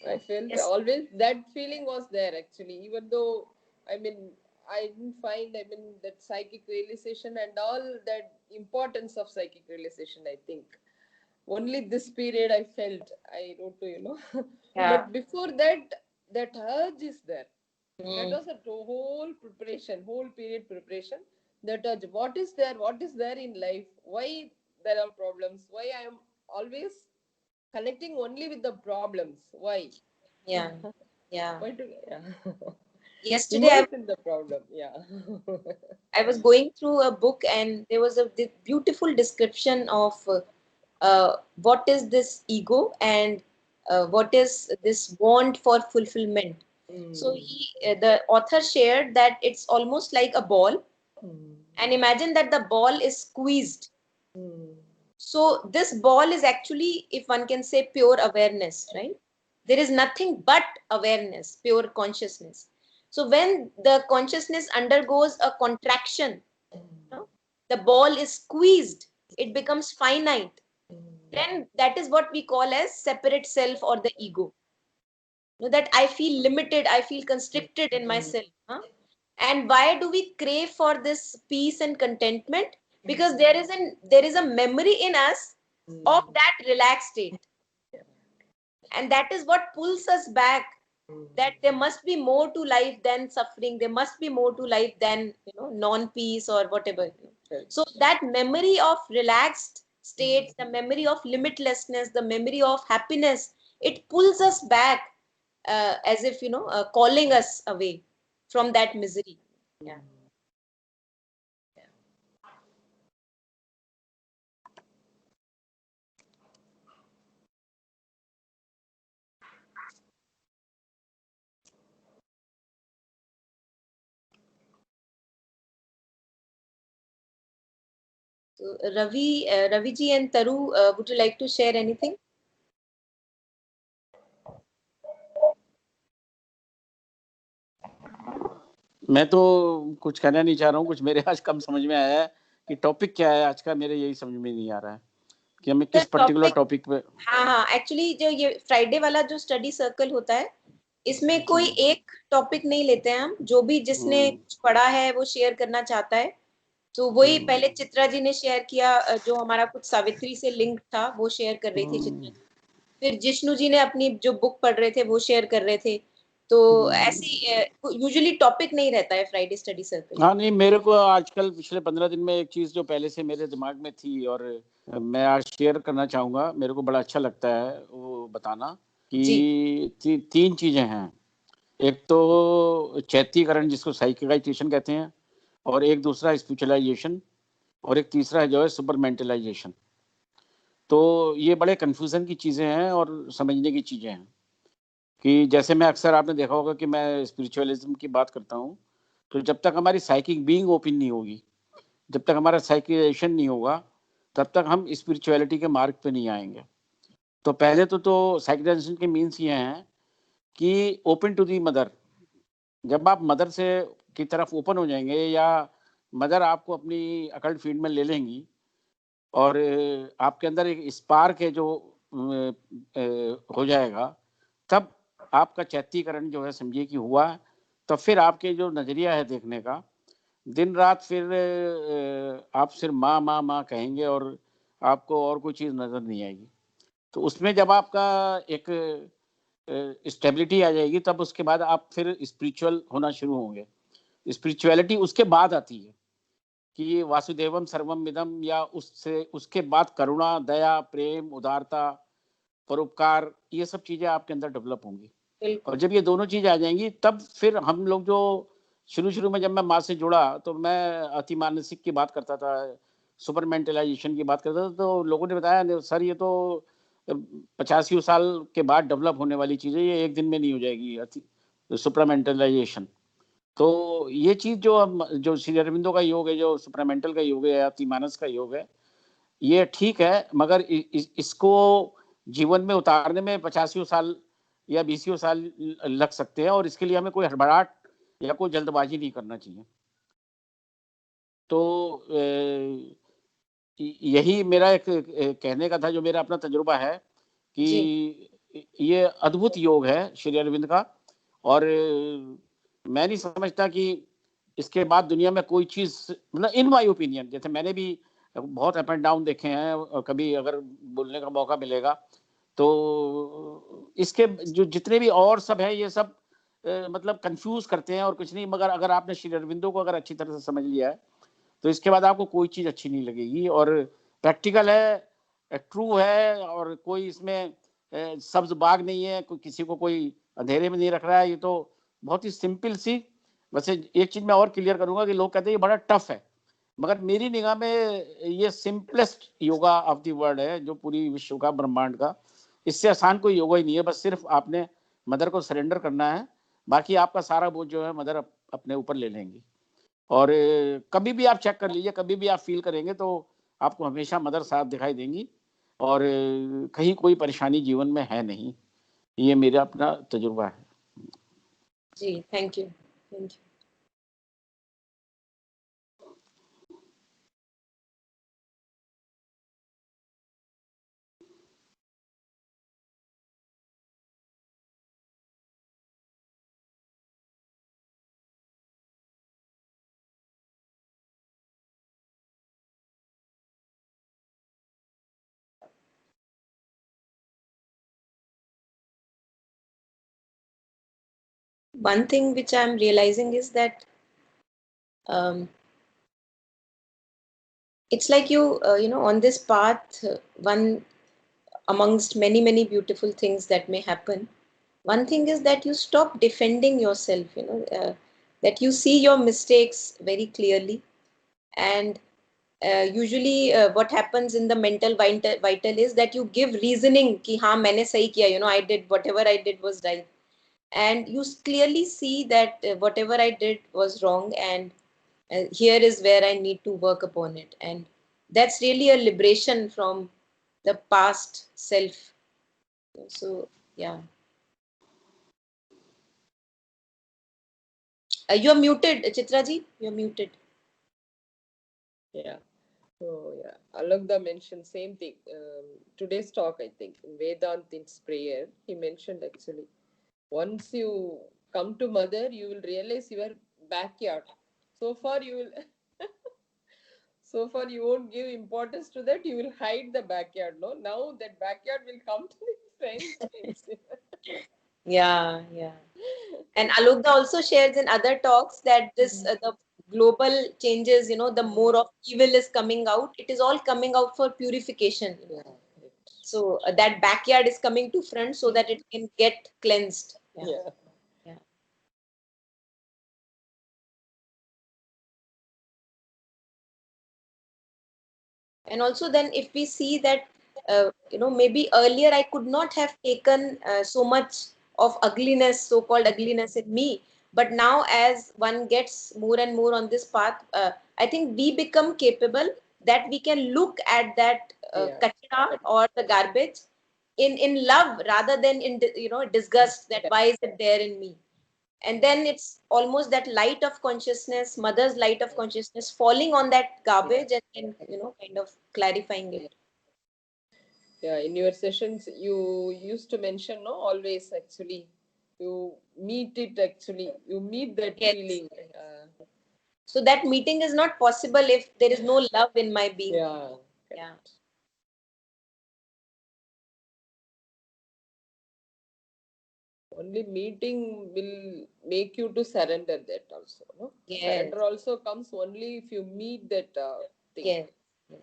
I felt yes, always that feeling was there actually, even though, I mean, I didn't find, that psychic realization and all that importance of psychic realization, I think. Only this period I felt, I wrote to, yeah. but before that, that urge is there. That Mm, was a whole preparation, whole period preparation. That urge, what is there in life? Why there are problems? Why I am always connecting only with the problems? Why? yeah, yeah. Why to Yesterday immerse in the problem? Yeah. I was going through a book and there was a beautiful description of what is this ego and what is this want for fulfillment. So Mm. the author shared that it's almost like a ball, Mm. and imagine that the ball is squeezed. Mm. So this ball is actually, if one can say, pure awareness, right? There is nothing but awareness, pure consciousness. So when the consciousness undergoes a contraction, know, the ball is squeezed, it becomes finite, then that is what we call as separate self or the ego. That I feel limited, I feel constricted in myself, and why do we crave for this peace and contentment? Because there is a memory in us of that relaxed state, and that is what pulls us back, that there must be more to life than suffering, there must be more to life than non peace or whatever. So Correct. that memory of relaxed states, the memory of limitlessness, the memory of happiness, it pulls us back, as if calling us away from that misery. Yeah. So Ravi ji and Taru, would you like to share anything? मैं तो कुछ कहना नहीं चाह रहा हूँ, कुछ मेरे आज कम समझ में आया है कि टॉपिक क्या है आज का, मेरे यही समझ में नहीं आ रहा है कि हमें किस पर्टिकुलर टॉपिक पे। हाँ हाँ, एक्चुअली जो ये फ्राइडे वाला जो स्टडी सर्कल होता है, इसमें कोई एक टॉपिक नहीं लेते हैं हम, जो भी जिसने कुछ पढ़ा है वो शेयर करना चाहता है। तो वही पहले चित्रा जी ने शेयर किया, जो हमारा कुछ सावित्री से लिंक था वो शेयर कर रही थी चित्रा जी। फिर जिष्णु जी ने अपनी जो बुक पढ़ रहे थे वो शेयर कर रहे थे। तो ऐसी यूजुअली टॉपिक नहीं रहता है फ्राइडे स्टडी सर्कल। हाँ नहीं, मेरे को आजकल पिछले 15 दिन में एक चीज जो पहले से मेरे दिमाग में थी और मैं आज शेयर करना चाहूंगा, मेरे को बड़ा अच्छा लगता है वो बताना कि तीन चीजें हैं। एक तो चैतीकरण जिसको साइकिलाइजेशन कहते हैं, और एक दूसरा स्पिरिचुअलाइजेशन, और एक तीसरा जो है सुपर मेंटलाइजेशन। तो ये बड़े कंफ्यूजन की चीजें हैं और समझने की चीजें हैं कि जैसे मैं अक्सर आपने देखा होगा कि मैं स्पिरिचुअलिज्म की बात करता हूँ, तो जब तक हमारी साइकिक बीइंग ओपन नहीं होगी, जब तक हमारा साइकिलाइजेशन नहीं होगा, तब तक हम स्पिरिचुअलिटी के मार्ग पे नहीं आएंगे। तो पहले तो साइकिलाइजेशन के मीन्स ये हैं कि ओपन टू दी मदर। जब आप मदर से की तरफ ओपन हो जाएंगे या मदर आपको अपनी अकल्ट फील्ड में ले लेंगी और आपके अंदर एक स्पार्क है जो हो जाएगा, तब आपका चैत्यीकरण जो है समझिए कि हुआ। तो फिर आपके जो नजरिया है देखने का, दिन रात फिर आप सिर्फ माँ माँ माँ कहेंगे और आपको और कोई चीज़ नजर नहीं आएगी। तो उसमें जब आपका एक स्टेबिलिटी आ जाएगी, तब उसके बाद आप फिर स्पिरिचुअल होना शुरू होंगे। स्पिरिचुअलिटी उसके बाद आती है कि वासुदेवम सर्वम इदम, या उसके बाद करुणा, दया, प्रेम, उदारता, परोपकार, ये सब चीजें आपके अंदर डेवलप होंगी। और जब ये दोनों चीजें आ जाएंगी, तब फिर हम लोग जो शुरू में जब मैं माँ से जुड़ा तो मैं अति मानसिक की बात करता था, सुपर मेंटलाइजेशन की बात करता था, तो लोगों ने बताया सर ये तो 85 साल के बाद डेवलप होने वाली चीज है, ये एक दिन में नहीं हो जाएगी अति सुपर मेंटलाइजेशन। तो ये चीज जो श्री अरविंदो का योग है, जो सुपरामेंटल का योग है, अति मानस का योग है, ये ठीक है, मगर इसको जीवन में उतारने में 85 साल या 20 साल लग सकते हैं, और इसके लिए हमें कोई हड़बड़ाहट या कोई जल्दबाजी नहीं करना चाहिए। तो यही मेरा एक कहने का था, जो मेरा अपना तजुर्बा है कि ये अद्भुत योग है श्री अरविंद का। और मैं नहीं समझता कि इसके बाद दुनिया में कोई चीज, मतलब इन माय ओपिनियन, जैसे मैंने भी बहुत अप एंड डाउन देखे हैं, कभी अगर बोलने का मौका मिलेगा तो इसके जो जितने भी और सब है, ये सब मतलब कंफ्यूज करते हैं और कुछ नहीं। मगर अगर आपने श्री अरविंदो को अगर अच्छी तरह से समझ लिया है, तो इसके बाद आपको कोई चीज अच्छी नहीं लगेगी। और प्रैक्टिकल है, ट्रू है, और कोई इसमें सब्ज बाग नहीं है, कोई किसी को कोई अंधेरे में नहीं रख रहा है। ये तो बहुत ही सिंपल सी। वैसे एक चीज मैं और क्लियर करूंगा कि लोग कहते हैं ये बड़ा टफ है, मगर मेरी निगाह में ये simplest yoga of the world है, जो पूरी विश्व का, ब्रह्मांड का। इससे आसान कोई योगा ही नहीं है। बस सिर्फ आपने मदर को सरेंडर करना है, बाकी आपका सारा बोझ जो है मदर अपने ऊपर ले लेंगी। और कभी भी आप चेक कर लीजिए, कभी भी आप फील करेंगे तो आपको हमेशा मदर साथ दिखाई देंगी, और कहीं कोई परेशानी जीवन में है नहीं। ये मेरा अपना तजुर्बा है जी। Thank you. One thing which I'm realizing is that it's like on this path, one amongst many beautiful things that may happen, one thing is that you stop defending yourself, that you see your mistakes very clearly. And usually what happens in the mental vital is that you give reasoning ki haan maine sahi kiya, I did whatever I did was right, and you clearly see that whatever I did was wrong, and here is where I need to work upon it. And that's really a liberation from the past self. So, yeah. You're muted, Chitra ji. You're muted. Yeah. So, yeah, Alagda mentioned same thing. Today's talk, I think, in Vedant's prayer, he mentioned actually, once you come to mother, you will realize your backyard. So far, you will. So far, you won't give importance to that. You will hide the backyard. No, now that backyard will come to the friends. Yeah. And Alokda also shares in other talks that this the global changes, the more of evil is coming out. It is all coming out for purification. Yeah. So that backyard is coming to front so that it can get cleansed. Yeah. And also then if we see that, maybe earlier I could not have taken so much of ugliness, so-called ugliness in me. But now as one gets more and more on this path, I think we become capable that we can look at that kachra or the garbage in love rather than in disgust, that why is it there in me. And then it's almost that light of consciousness, mother's light of consciousness, falling on that garbage and kind of clarifying it. Yeah, in your sessions, you used to mention, no, always actually, you meet it actually, you meet that Yes. feeling. So that meeting is not possible if there is no love in my being. Yeah. Yeah. Only meeting will make you to surrender that also. No? Yes. Surrender also comes only if you meet that thing. Yes. Yes.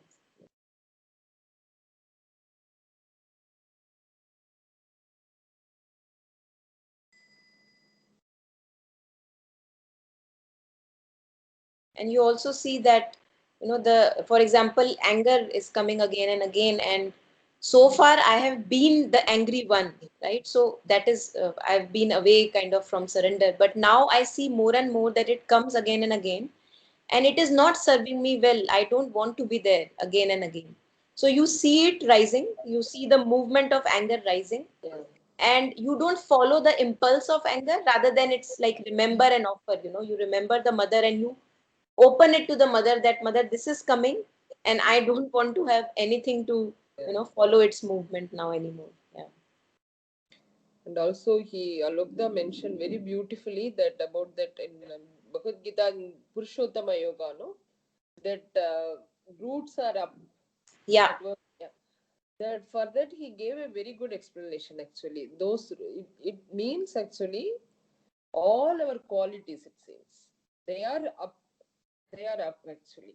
And you also see that for example, anger is coming again and again, and so far I have been the angry one, right? So that is I've been away kind of from surrender, but now I see more and more that it comes again and again, and it is not serving me well. I don't want to be there again and again. So you see it rising, you see the movement of anger rising, and you don't follow the impulse of anger, rather than it's like remember and offer. You remember the mother and you open it to the mother, that mother, this is coming, and I don't want to have anything to follow its movement now anymore. Yeah. And also, Alokda mentioned very beautifully that about that in Bhagavad Gita in Purushottama Yoga, no, that roots are up. Yeah. That was, that for that he gave a very good explanation. Actually, it means actually all our qualities. It seems they are up. They are up actually.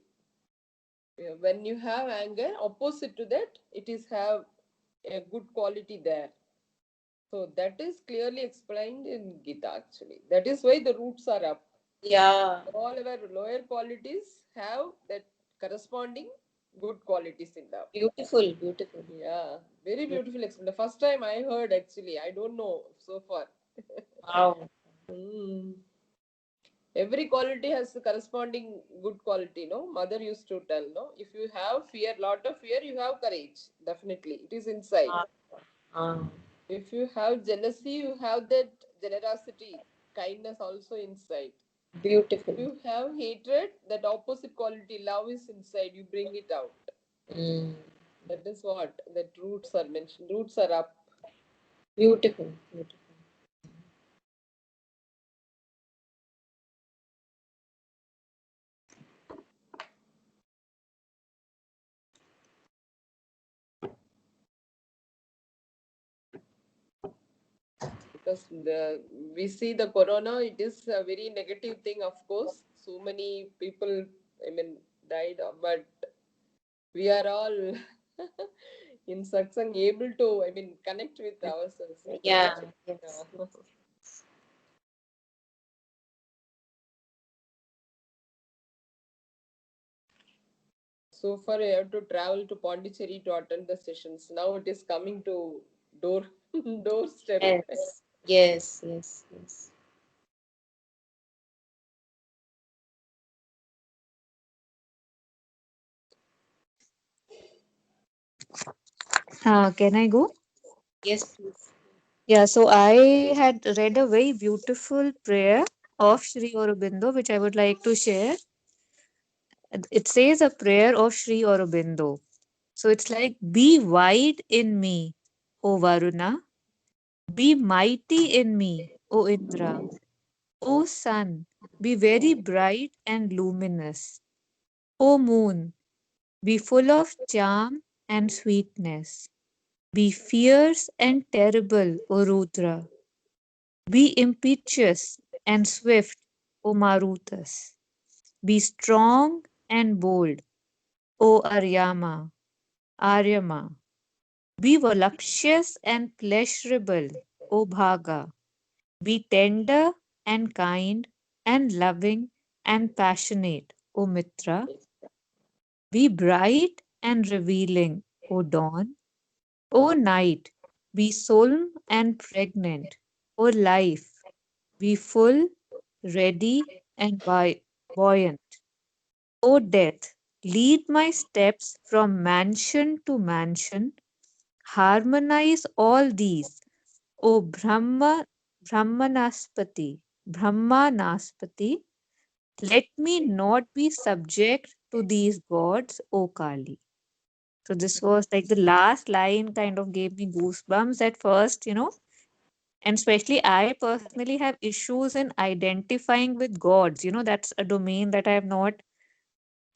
When you have anger, opposite to that, it is have a good quality there. So that is clearly explained in Gita actually. That is why the roots are up. Yeah. All our lower qualities have that corresponding good qualities in them. Beautiful, beautiful. Yeah, very beautiful explanation. The first time I heard actually, I don't know so far. Wow. Every quality has the corresponding good quality, no? Mother used to tell, no? If you have fear, lot of fear, you have courage. Definitely. It is inside. Ah, If you have jealousy, you have that generosity, kindness also inside. beautiful. If you have hatred, that opposite quality, love is inside. You bring it out. Mm. That is what that roots are mentioned. Roots are up. Beautiful, beautiful. Because we see the corona, it is a very negative thing, of course. So many people, I mean, died, but we are all in satsang able to, I mean, connect with ourselves. Yeah. Yes. Yeah. So far, I have to travel to Pondicherry to attend the sessions. Now it is coming to doorstep. Yes. Yes. Yes. Yes. Can I go? Yes, please. Yeah, so I had read a very beautiful prayer of Sri Aurobindo, which I would like to share. It says a prayer of Sri Aurobindo. So it's like, be wide in me, O Varuna, be mighty in me, O Indra, O sun, be very bright and luminous, O moon, be full of charm and sweetness, be fierce and terrible, O Rudra. Be impetuous and swift, O Marutas. Be strong and bold, O Aryama. Be voluptuous and pleasurable, O Bhaga. Be tender and kind and loving and passionate, O Mitra. Be bright and revealing, O dawn. O night, be solemn and pregnant, O life. Be full, ready, and buoyant. O death, Lead my steps from mansion to mansion. Harmonize all these, O Brahmanaspati. Let me not be subject to these gods, O Kali. So this was like the last line kind of gave me goosebumps at first, and especially I personally have issues in identifying with gods. That's a domain that I have not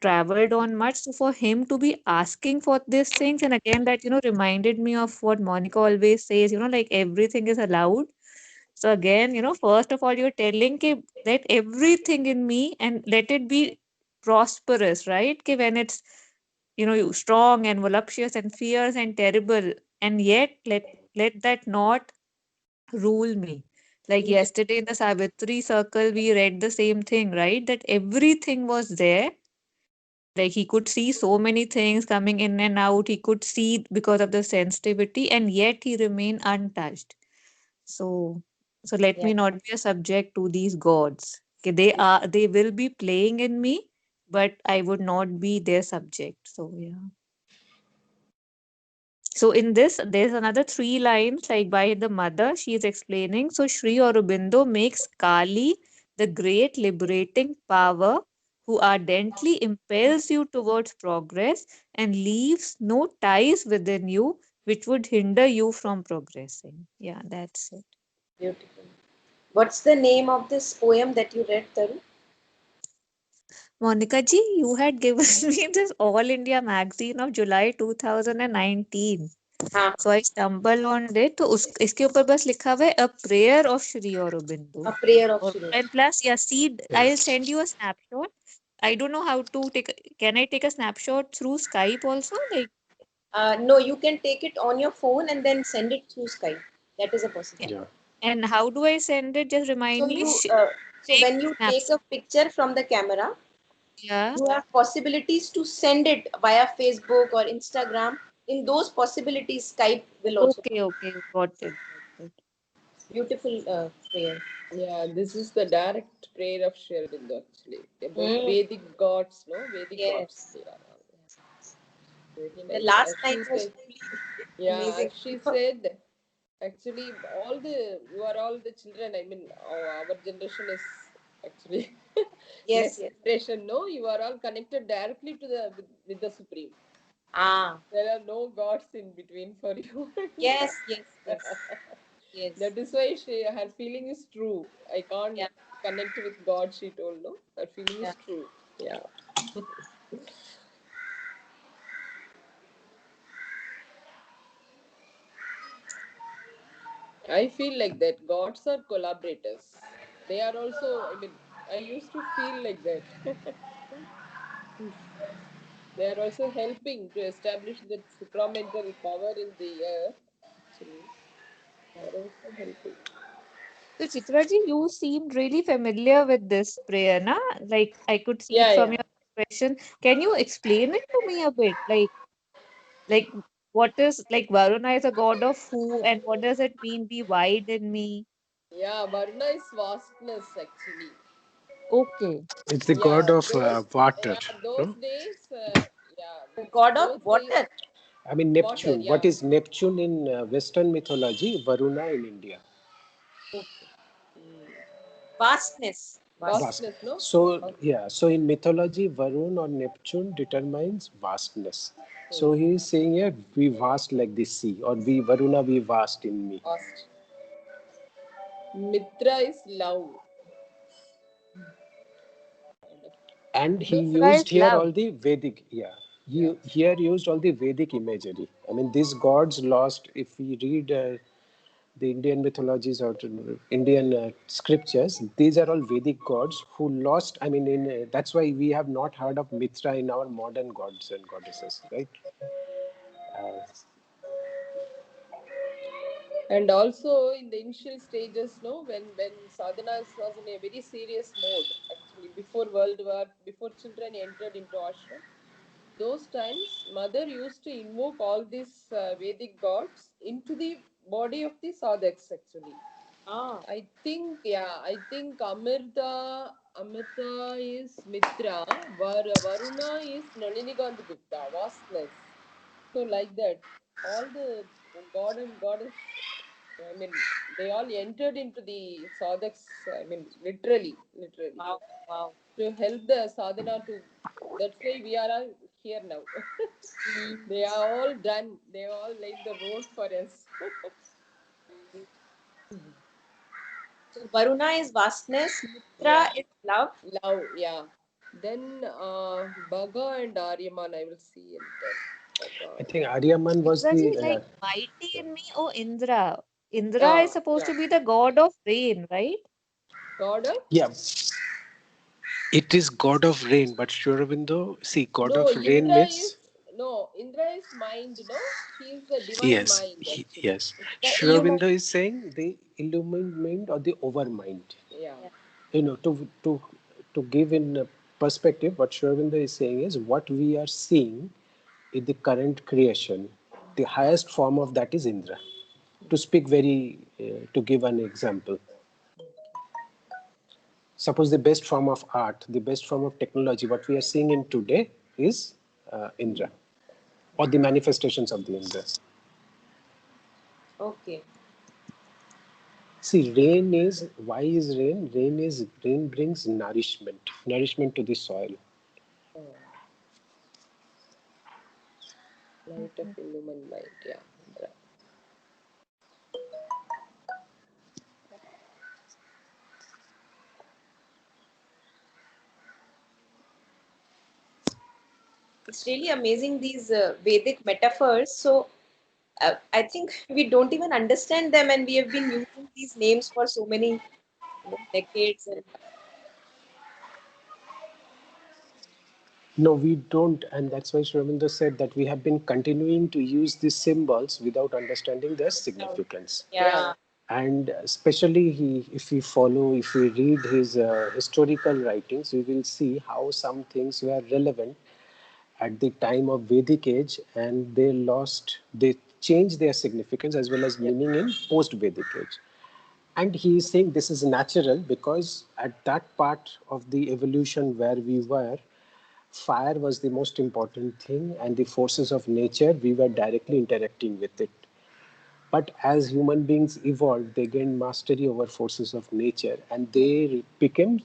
traveled on much. So for him to be asking for these things, and again that reminded me of what Monica always says, like everything is allowed. So again, first of all, you're telling कि let everything in me and let it be prosperous, right? कि when it's strong and voluptuous and fierce and terrible, and yet let that not rule me. Like yesterday in the Savitri circle, we read the same thing, right? That everything was there. Like he could see so many things coming in and out. He could see because of the sensitivity, and yet he remained untouched. So, so let Yeah. me not be a subject to these gods. Okay, they will be playing in me, but I would not be their subject. So yeah. So in this, there's another three lines like by the mother. She is explaining. So Sri Aurobindo makes Kali the great liberating power who ardently impels you towards progress and leaves no ties within you which would hinder you from progressing. Yeah, that's it. Beautiful. What's the name of this poem that you read, Tarun? Monica ji, you had given me this All India magazine of July 2019. हाँ, So I stumbled on it. तो इसके ऊपर बस लिखा हुआ है A Prayer of Sri Aurobindo. A Prayer of Or, Shri. and plus, yeah, see, Yeah. I'll send you a snapshot. I don't know how to take. Can I take a snapshot through Skype also? Like, No, you can take it on your phone and then send it through Skype. That is a yeah. possibility. Yeah. And how do I send it? Just So remind me. Take when you take snaps. a picture from the camera, Yeah. you have possibilities to send it via Facebook or Instagram. In those possibilities, Skype will also Okay. Okay. Got it. Got it. beautiful prayer. Yeah, this is the direct prayer of Sri Aurobindo actually about Mm, Vedic gods, no? Vedic gods. yes. They are all. Very The nice. last As line she was said, truly yeah, amazing. as she said, actually, you are all the children. I mean, our generation is actually Yes, next yes. generation. No, you are all connected directly to with the Supreme. Ah, There are no gods in between for you. yes, yes, yes, yes. That is why her feeling is true. I can't Yeah, connect with God. She told no. Her feeling yeah. is true. Yeah. I feel like that. Gods are collaborators. They are also, I mean, I used to feel like that. They are also helping to establish that supramental power in the earth. Actually, they are also helping. So Chitraji, you seemed really familiar with this prayer, na? Like I could see it Yeah, from yeah. your expression. Can you explain it to me a bit? Like what is like Varuna is a god of who, and what does it mean? Be wide in me. Yeah, Varuna is vastness actually. Okay. It's the god Yeah, of water, those no? days, yeah, The god those of days, water. I mean, water, Neptune. What yeah. is Neptune in Western mythology? Varuna in India. Okay. Mm. Vastness. Vast. Vast. Vastness, no? So, Okay. yeah, so in mythology, Varun or Neptune determines vastness. So Mm. he is saying here, we vast like the sea, or we, Varuna, we vast in me. Vast. Mitra is love. And he Mitra is used here love. all the Vedic, yeah. Yeah. He here used all the Vedic imagery. I mean, these gods lost, if we read the Indian mythologies or Indian scriptures, these are all Vedic gods who lost. I mean, that's why we have not heard of Mitra in our modern gods and goddesses, right? Uh, And also in the initial stages, no, when sadhana was in a very serious mode, actually before World War, before children entered into ashram, those times mother used to invoke all these Vedic gods into the body of the sadhaks actually. Ah, I think Amrita is Mitra, Varuna is Nalini Gandhi Gupta, vastness. So like that, all the god and goddess, I mean, they all entered into the sadhaks. I mean, literally, wow, wow. to help the sadhana to. That's why we are all here now. Mm. They are all done. They all laid the road for us. So Varuna is vastness, Mitra Yeah, is love. love. Yeah. Then Bhaga and Aryaman, I will see later. I Bhaga and think Aryaman was Indraji, the like mighty in me, oh Indra. Indra is yeah, supposed yeah. to be the god of rain, right? God of yeah. It is god of rain, but Sri Aurobindo, see, god no of rain means Indra is mind. No, he is the divine yes, mind actually. yes. It's the Sri Illuminati. Aurobindo is saying the illumined mind or the over mind. yeah. Yeah. To give in perspective, what Sri Aurobindo is saying is what we are seeing in the current creation. The highest form of that is Indra. To speak to give an example, suppose the best form of art, the best form of technology, what we are seeing in today is Indra, or the manifestations of the Indra. Okay. See, rain is, why is rain? Rain brings nourishment to the soil. Oh, light of illumined mind. Yeah, Indra. It's really amazing these Vedic metaphors. So I think we don't even understand them, and we have been using these names for so many decades. And No, we don't, and that's why Sri Aurobindo said that we have been continuing to use these symbols without understanding their significance. Yeah. yeah, And especially if we read his historical writings, we will see how some things were relevant at the time of Vedic age, and they changed their significance as well as Yeah. meaning in post-Vedic age. And he is saying this is natural because at that part of the evolution where we were, fire was the most important thing, and the forces of nature, we were directly interacting with it. But as human beings evolved, they gained mastery over forces of nature, and they became,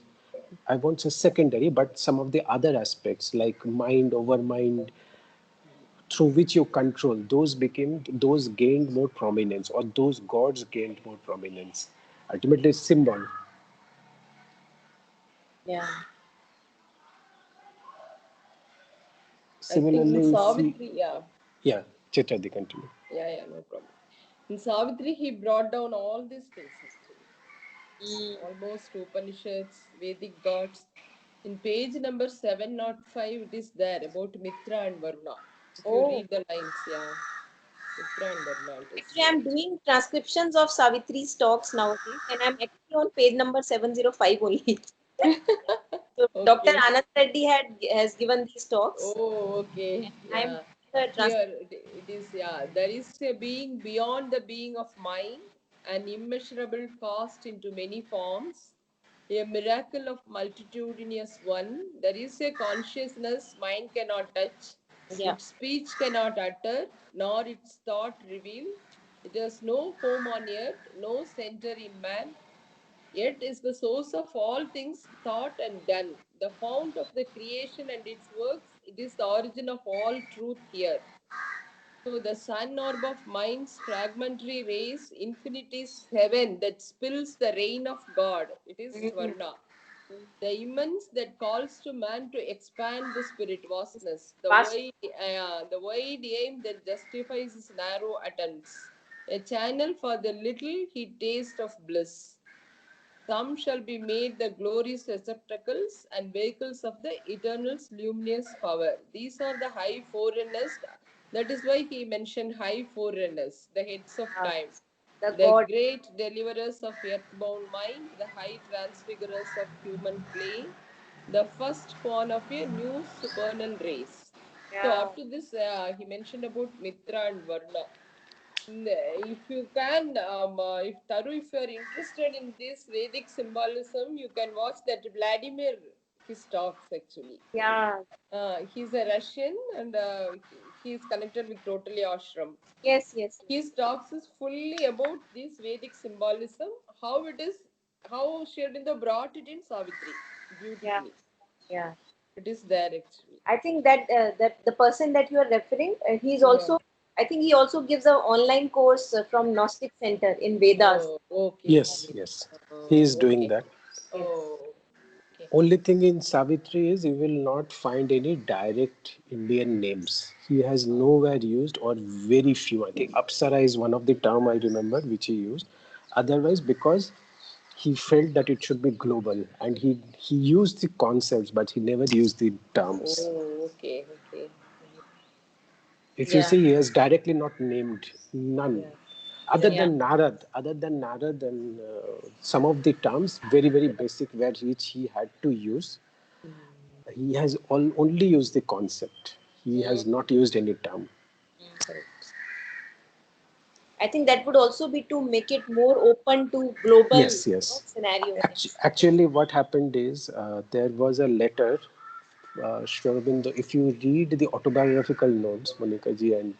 I won't say secondary, but some of the other aspects like mind over mind, through which you control, those gained more prominence, or those gods gained more prominence. Ultimately, symbol. yeah. I think in Similarly, if we, Savitri, yeah. yeah, Chitradi, continue. Yeah, no problem. In Savitri, he brought down all these things actually. Mm. Almost Upanishads, Vedic gods. In page number 705, it is there about Mitra and Varuna. If you Oh, read the lines, yeah, Mitra and Varuna, it is actually, there. I'm doing transcriptions of Savitri's talks nowadays, and I'm actually on page number 705 only. So Dr. Okay. Anand Reddy has given these talks, Oh, okay. and I'm Yeah. doing the Here transcription. it is, yeah. There is a being beyond the being of mind, an immeasurable cost into many forms, a miracle of multitudinous one. There is a consciousness mind cannot touch, Yeah. its speech cannot utter, nor its thought reveal. It has no home on earth, no center in man, yet is the source of all things thought and done, the fount of the creation and its works. It is the origin of all truth here. So the sun orb of mind's fragmentary rays, infinity's heaven that spills the rain of God. It is Mm. Varuna. The immense that calls to man to expand the spirit vastness. Vast. The wide aim that justifies his narrow attempts. A channel for the little he tastes of bliss. Some shall be made the glorious receptacles and vehicles of the eternal's luminous power. These are the high forerunners. That is why he mentioned high forerunners, the heads of uh, time, the the God. great deliverers of earthbound mind, the high transfigurers of human clay, the first spawn of a new supernal race. So Yeah. up to this, he mentioned about Mitra and Varuna. If you can, if Taru, if you are interested in this Vedic symbolism, you can watch that Vladimir, his talks actually. Yeah. He's a Russian and he is connected with Totally Ashram. Yes, yes. His talks is fully about this Vedic symbolism, how it is, how Sri Aurobindo brought it in Savitri beautifully. Yeah. It is there actually. I think that that the person that you are referring, he's also. I think he also gives an online course from Gnostic Center in Vedas. Oh, okay. Yes, yes, he is doing Okay. that. Yes. Oh, okay. Only thing in Savitri is you will not find any direct Indian names. He has nowhere used or very few. I think Apsara is one of the term I remember which he used. Otherwise, because he felt that it should be global and he used the concepts but he never used the terms. Oh, okay, okay. If you Yeah. see, he has directly not named none. Yeah. Yeah. Other than Narad and some of the terms, very, very basic, which he had to use, he has only used the concept. He Mm, has not used any term. Correct. I think that would also be to make it more open to global Yes, yes. scenario. Actually, what happened is there was a letter. Sri Aurobindo, if you read the autobiographical notes, Monica ji, and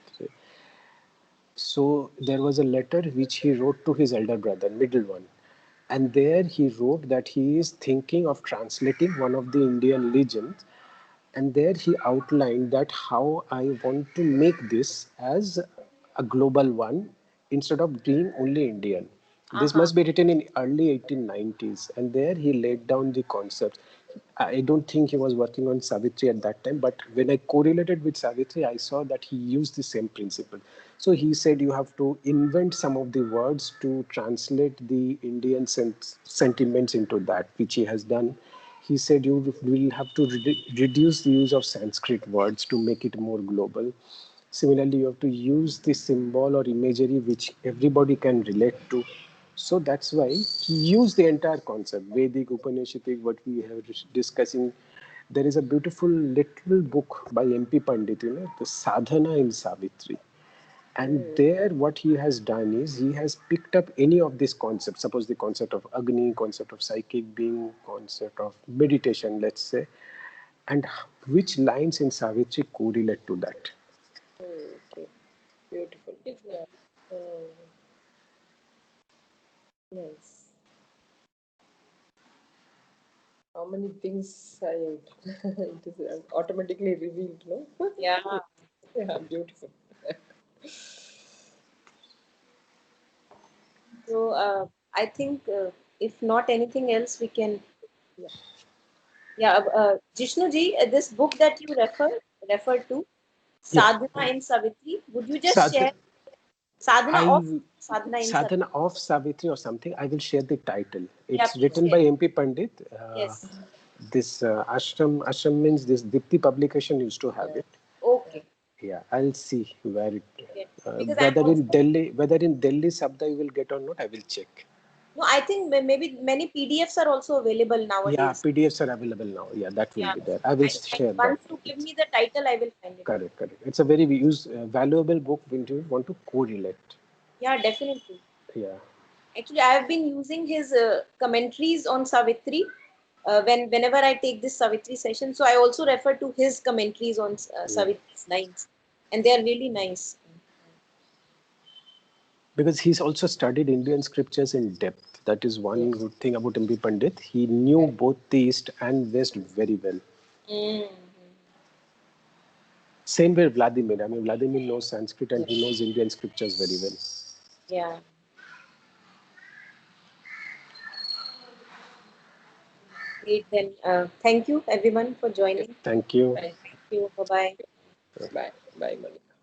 so there was a letter which he wrote to his elder brother, middle one. And there he wrote that he is thinking of translating one of the Indian legends. And there he outlined that how I want to make this as a global one instead of being only Indian. This Uh-huh. must be written in early 1890s. And there he laid down the concept. I don't think he was working on Savitri at that time, but when I correlated with Savitri, I saw that he used the same principle. So he said you have to invent some of the words to translate the Indian sentiments into that, which he has done. He said you will have to reduce the use of Sanskrit words to make it more global. Similarly, you have to use the symbol or imagery which everybody can relate to. So that's why he used the entire concept, Vedic, Upanishadic, what we have discussing. There is a beautiful little book by M.P. Pandit, the Sadhana in Savitri. And there, what he has done is he has picked up any of these concepts. Suppose the concept of Agni, concept of psychic being, concept of meditation, let's say, and which lines in Savitri correlate to that. Oh, okay. Beautiful. Yeah. Oh, nice. How many things I it is automatically revealed, no? Yeah. Yeah, beautiful. So I think if not anything else, we can. Yeah. Yeah. Jishnu ji, this book that you referred to, Yeah. Sadhana in Savitri. Would you just Sadhana, share Sadhana I of will, Sadhana in Savitri? Sadhana of Savitri or something. I will share the title. Yeah, It's please written share. by M.P. Pandit. Yes. This ashram means this Dipti publication used to have Yeah. it. Okay. Yeah, I'll see where it, Yeah. Because I'm also. Whether in Delhi Sabda you will get or not. I will check. No, I think maybe many PDFs are also available Yeah, nowadays. PDFs are available now. Yeah, that will Yeah. be there. I will I share that. once you give me the title, I will find it. Correct, correct. It's a very valuable book when you want to correlate. Yeah, definitely. Yeah. Actually, I have been using his commentaries on Savitri whenever I take this Savitri session. So I also refer to his commentaries on Savitri's lines, and they are really nice. Because he's also studied Indian scriptures in depth. That is one Yes. good thing about M.P. Pandit. He knew both the East and West very well. Mm. Same way Vladimir. I mean, Vladimir knows Sanskrit and he knows Indian scriptures very well. Yeah. Great. Then thank you everyone for joining. Thank you. Thank Thank you. Bye bye. you. Bye. Bye, Monica.